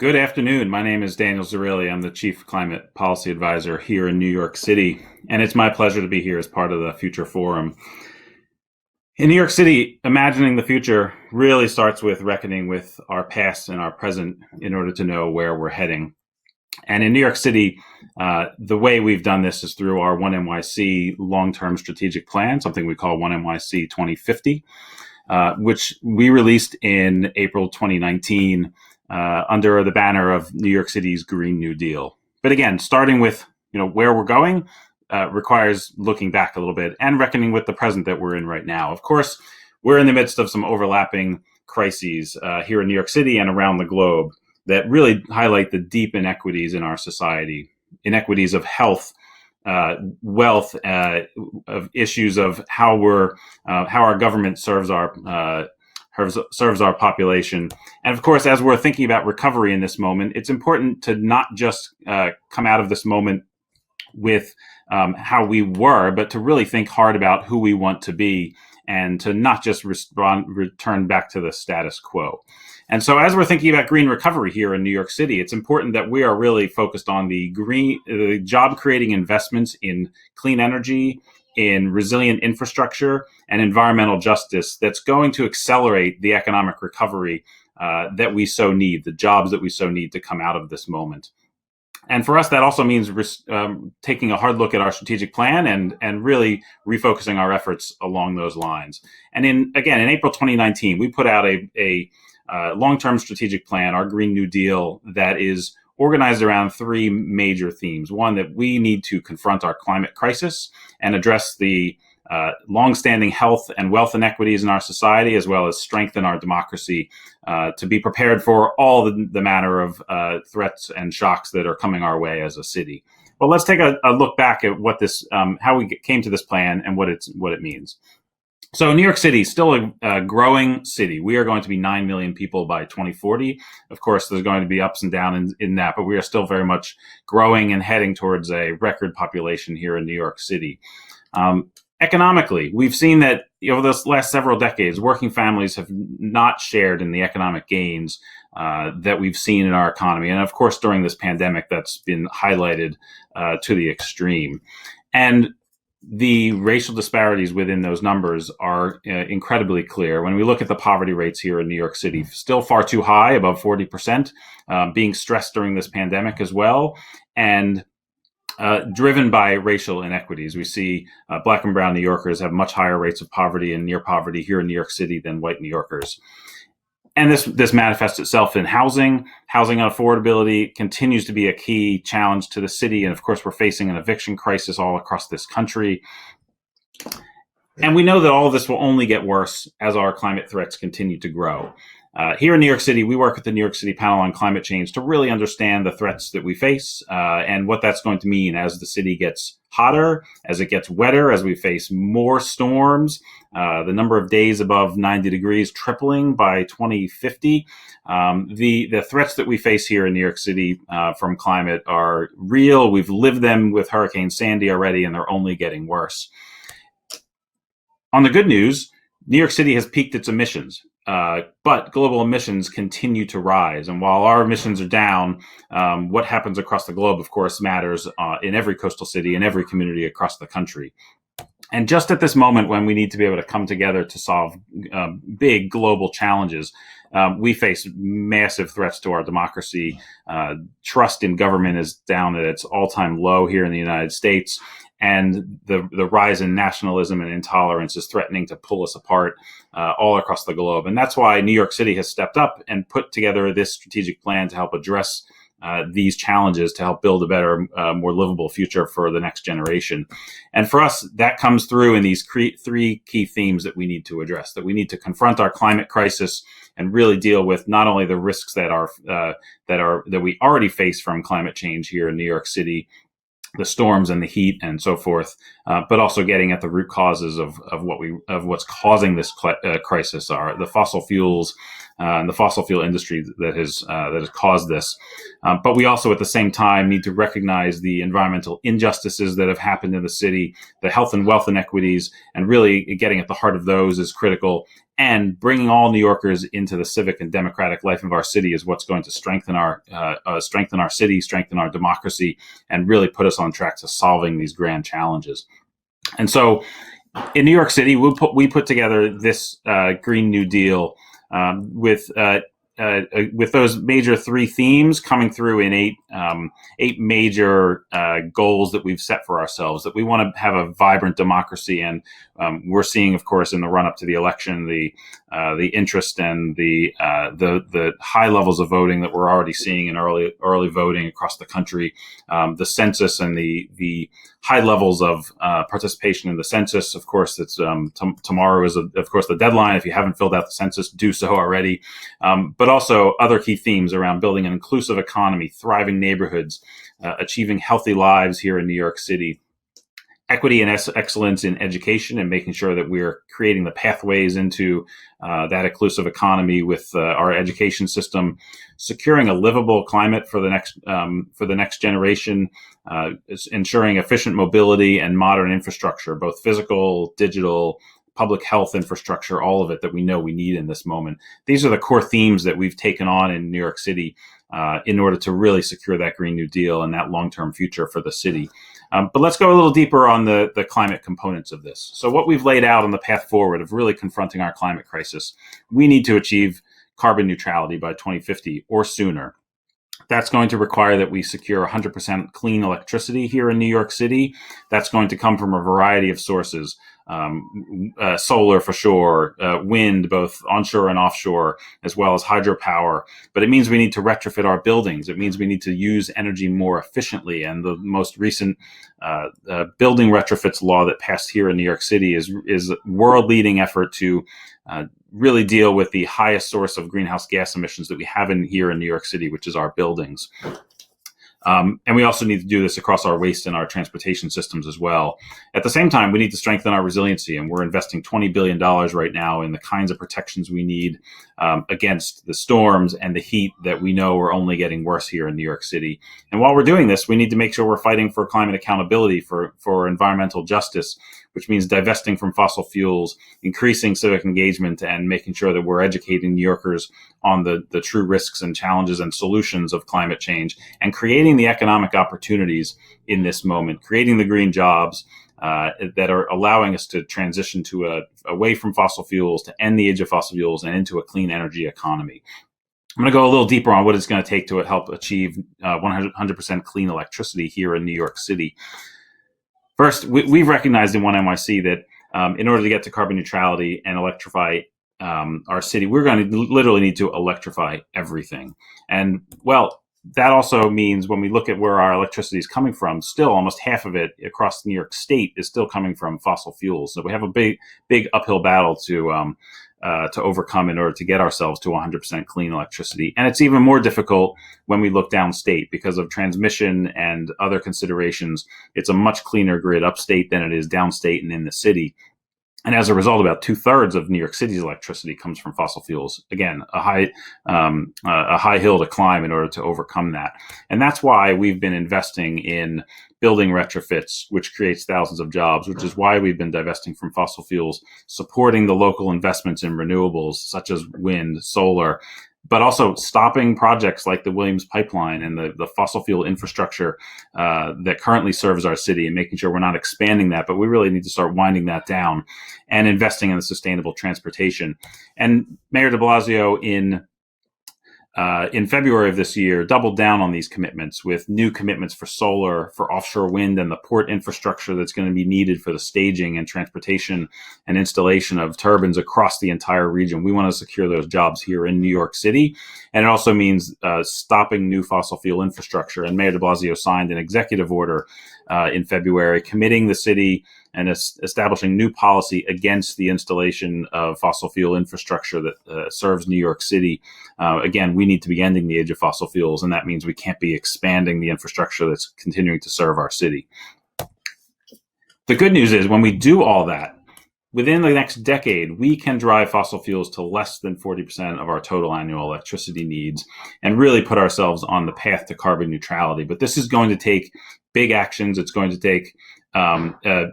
Good afternoon. My name is Daniel Zarrilli. I'm the Chief Climate Policy Advisor here in New York City, and it's my pleasure to be here as part of the Future Forum. In New York City, imagining the future really starts with reckoning with our past and our present in order to know where we're heading. And in New York City, the way we've done this is through our OneNYC long-term strategic plan, something we call OneNYC 2050, which we released in April 2019 under the banner of New York City's Green New Deal. But again, starting with where we're going requires looking back a little bit and reckoning with the present that we're in right now. Of course, we're in the midst of some overlapping crises here in New York City and around the globe that really highlight the deep inequities in our society, inequities of health, wealth, of issues of how our government serves our population. And of course, as we're thinking about recovery in this moment, it's important to not just come out of this moment with how we were, but to really think hard about who we want to be and to not just return back to the status quo. And so as we're thinking about green recovery here in New York City, it's important that we are really focused on the job-creating investments in clean energy, in resilient infrastructure, and environmental justice that's going to accelerate the economic recovery that we so need, the jobs that we so need to come out of this moment. And for us, that also means taking a hard look at our strategic plan and really refocusing our efforts along those lines. And in April 2019, we put out a long-term strategic plan, our Green New Deal, that is organized around three major themes. One, that we need to confront our climate crisis and address the longstanding health and wealth inequities in our society, as well as strengthen our democracy to be prepared for all the manner of threats and shocks that are coming our way as a city. Well, let's take a look back at what how we came to this plan and what it means. So New York City is still a growing city. We are going to be 9 million people by 2040. Of course, there's going to be ups and downs in that, but we are still very much growing and heading towards a record population here in New York City. Economically, we've seen that over the last several decades, working families have not shared in the economic gains that we've seen in our economy. And of course, during this pandemic, that's been highlighted to the extreme. And the racial disparities within those numbers are incredibly clear. When we look at the poverty rates here in New York City, still far too high, above 40%, being stressed during this pandemic as well, and driven by racial inequities. We see Black and brown New Yorkers have much higher rates of poverty and near poverty here in New York City than white New Yorkers. And this manifests itself in housing. Housing unaffordability continues to be a key challenge to the city. And of course, we're facing an eviction crisis all across this country. And we know that all of this will only get worse as our climate threats continue to grow. Here in New York City, we work with the New York City Panel on Climate Change to really understand the threats that we face and what that's going to mean as the city gets hotter, as it gets wetter, as we face more storms, the number of days above 90 degrees tripling by 2050. The threats that we face here in New York City from climate are real. We've lived them with Hurricane Sandy already, and they're only getting worse. On the good news, New York City has peaked its emissions. But global emissions continue to rise. And while our emissions are down, what happens across the globe, of course, matters in every coastal city, in every community across the country. And just at this moment when we need to be able to come together to solve big global challenges, we face massive threats to our democracy. Trust in government is down at its all-time low here in the United States. And the rise in nationalism and intolerance is threatening to pull us apart all across the globe. And that's why New York City has stepped up and put together this strategic plan to help address these challenges, to help build a better, more livable future for the next generation. And for us, that comes through in these three key themes that we need to address, that we need to confront our climate crisis and really deal with not only the risks that we already face from climate change here in New York City, the storms and the heat and so forth, but also getting at the root causes of what's causing this crisis are the fossil fuels, and the fossil fuel industry that has caused this. But we also, at the same time, need to recognize the environmental injustices that have happened in the city, the health and wealth inequities, and really getting at the heart of those is critical. And bringing all New Yorkers into the civic and democratic life of our city is what's going to strengthen our city, strengthen our democracy, and really put us on track to solving these grand challenges. And so, in New York City, we put together this Green New Deal with those major three themes coming through in eight major goals that we've set for ourselves. That we want to have a vibrant democracy, and we're seeing, of course, in the run up to the election, the interest and the high levels of voting that we're already seeing in early voting across the country. The census and the high levels of participation in the census. Of course, it's tomorrow is of course the deadline. If you haven't filled out the census, do so already. But also other key themes around building an inclusive economy, thriving neighborhoods, achieving healthy lives here in New York City, equity and excellence in education, and making sure that we're creating the pathways into that inclusive economy with our education system, securing a livable climate for the next generation, ensuring efficient mobility and modern infrastructure, both physical, digital, public health infrastructure, all of it that we know we need in this moment. These are the core themes that we've taken on in New York City in order to really secure that Green New Deal and that long-term future for the city. But let's go a little deeper on the climate components of this. So what we've laid out on the path forward of really confronting our climate crisis, we need to achieve carbon neutrality by 2050 or sooner. That's going to require that we secure 100% clean electricity here in New York City. That's going to come from a variety of sources. Solar for sure, wind, both onshore and offshore, as well as hydropower. But it means we need to retrofit our buildings. It means we need to use energy more efficiently. And the most recent building retrofits law that passed here in New York City is a world-leading effort to really deal with the highest source of greenhouse gas emissions that we have here in New York City, which is our buildings. And we also need to do this across our waste and our transportation systems as well. At the same time, we need to strengthen our resiliency, and we're investing $20 billion right now in the kinds of protections we need against the storms and the heat that we know are only getting worse here in New York City. And while we're doing this, we need to make sure we're fighting for climate accountability, for environmental justice, which means divesting from fossil fuels, increasing civic engagement, and making sure that we're educating New Yorkers on the true risks and challenges and solutions of climate change, and creating the economic opportunities in this moment, creating the green jobs that are allowing us to transition to away from fossil fuels, to end the age of fossil fuels, and into a clean energy economy. I'm going to go a little deeper on what it's going to take to help achieve 100% clean electricity here in New York City. First, we've recognized in OneNYC that in order to get to carbon neutrality and electrify our city, we're going to literally need to electrify everything. And well, that also means when we look at where our electricity is coming from, still almost half of it across New York State is still coming from fossil fuels. So we have a big uphill battle to overcome in order to get ourselves to 100% clean electricity. And it's even more difficult when we look downstate because of transmission and other considerations. It's a much cleaner grid upstate than it is downstate and in the city. And as a result, about 2/3 of New York City's electricity comes from fossil fuels. Again, a high hill to climb in order to overcome that. And that's why we've been investing in building retrofits, which creates thousands of jobs, which is why we've been divesting from fossil fuels, supporting the local investments in renewables, such as wind, solar, but also stopping projects like the Williams Pipeline and the fossil fuel infrastructure that currently serves our city, and making sure we're not expanding that, but we really need to start winding that down and investing in the sustainable transportation. And Mayor de Blasio in February of this year doubled down on these commitments with new commitments for solar, for offshore wind, and the port infrastructure that's going to be needed for the staging and transportation and installation of turbines across the entire region. We want to secure those jobs here in New York City. And it also means stopping new fossil fuel infrastructure. And Mayor de Blasio signed an executive order in February committing the city and establishing new policy against the installation of fossil fuel infrastructure that serves New York City. Again, we need to be ending the age of fossil fuels, and that means we can't be expanding the infrastructure that's continuing to serve our city. The good news is when we do all that, within the next decade, we can drive fossil fuels to less than 40% of our total annual electricity needs and really put ourselves on the path to carbon neutrality. But this is going to take big actions. It's going to take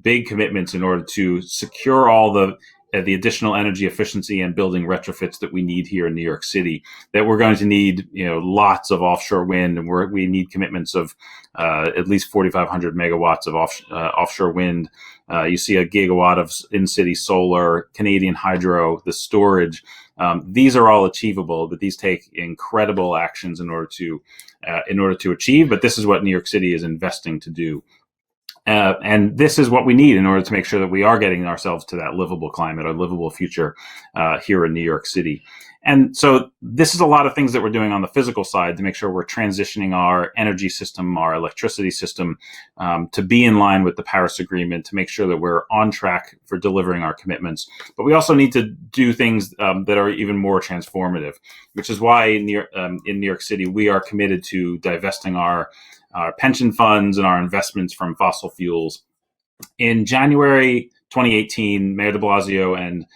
big commitments in order to secure all the additional energy efficiency and building retrofits that we need here in New York City. That we're going to need, lots of offshore wind, and we need commitments of at least 4,500 megawatts of offshore wind. You see a gigawatt of in-city solar, Canadian hydro, the storage. These are all achievable, but these take incredible actions in order to achieve. But this is what New York City is investing to do. And this is what we need in order to make sure that we are getting ourselves to that livable climate, or livable future here in New York City. And so this is a lot of things that we're doing on the physical side to make sure we're transitioning our energy system, our electricity system, to be in line with the Paris Agreement, to make sure that we're on track for delivering our commitments. But we also need to do things that are even more transformative, which is why in New York City, we are committed to divesting our pension funds and our investments from fossil fuels. In January 2018, Mayor de Blasio and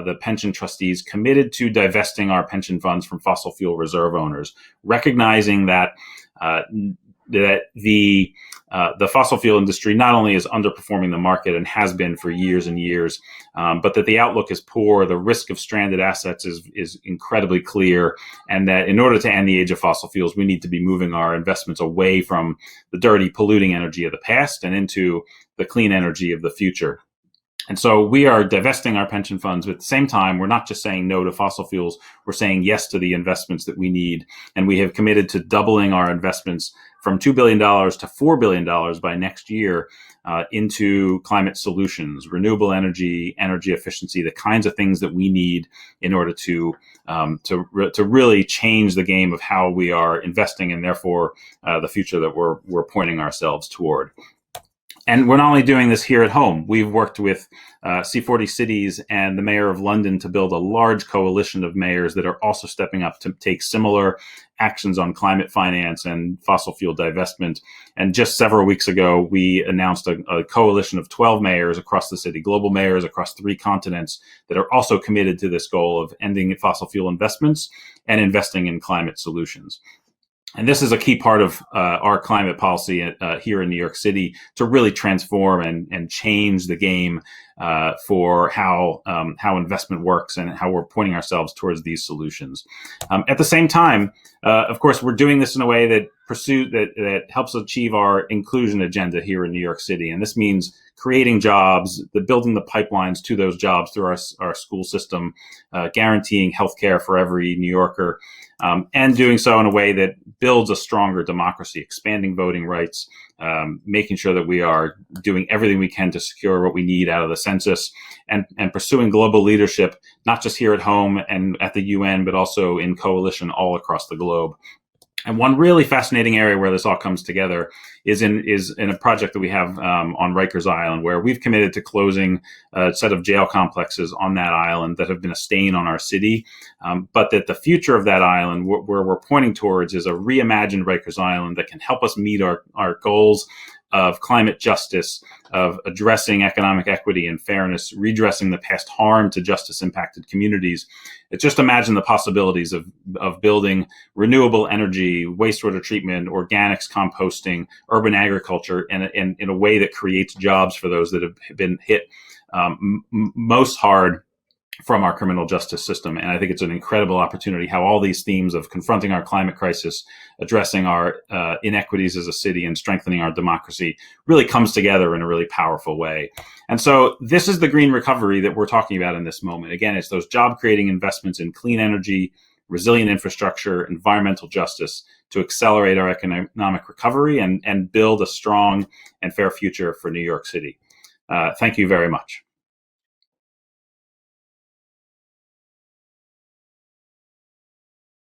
the pension trustees committed to divesting our pension funds from fossil fuel reserve owners, recognizing that the fossil fuel industry not only is underperforming the market and has been for years and years, but that the outlook is poor, the risk of stranded assets is incredibly clear, and that in order to end the age of fossil fuels, we need to be moving our investments away from the dirty, polluting energy of the past and into the clean energy of the future. And so we are divesting our pension funds, but at the same time, we're not just saying no to fossil fuels, we're saying yes to the investments that we need. And we have committed to doubling our investments from $2 billion to $4 billion by next year into climate solutions, renewable energy, energy efficiency, the kinds of things that we need in order to really change the game of how we are investing, and therefore the future that we're pointing ourselves toward. And we're not only doing this here at home. We've worked with C40 cities and the mayor of London to build a large coalition of mayors that are also stepping up to take similar actions on climate finance and fossil fuel divestment. And just several weeks ago, we announced a coalition of 12 mayors across the city, global mayors across 3 continents, that are also committed to this goal of ending fossil fuel investments and investing in climate solutions. And this is a key part of our climate policy here in New York City to really transform and change the game for how investment works and how we're pointing ourselves towards these solutions. At the same time, of course, we're doing this in a way that helps achieve our inclusion agenda here in New York City. And this means creating jobs, building the pipelines to those jobs through our school system, guaranteeing healthcare for every New Yorker, and doing so in a way that builds a stronger democracy, expanding voting rights, making sure that we are doing everything we can to secure what we need out of the census, and pursuing global leadership, not just here at home and at the UN, but also in coalition all across the globe. And one really fascinating area where this all comes together is in a project that we have on Rikers Island, where we've committed to closing a set of jail complexes on that island that have been a stain on our city, but that the future of that island, where we're pointing towards, is a reimagined Rikers Island that can help us meet our goals of climate justice, of addressing economic equity and fairness, redressing the past harm to justice-impacted communities. It's just imagine the possibilities of building renewable energy, wastewater treatment, organics, composting, urban agriculture, and in a way that creates jobs for those that have been hit most hard from our criminal justice system. And I think it's an incredible opportunity how all these themes of confronting our climate crisis, addressing our inequities as a city, and strengthening our democracy really comes together in a really powerful way. And so this is the green recovery that we're talking about in this moment. Again, it's those job-creating investments in clean energy, resilient infrastructure, environmental justice to accelerate our economic recovery and build a strong and fair future for New York City. Thank you very much.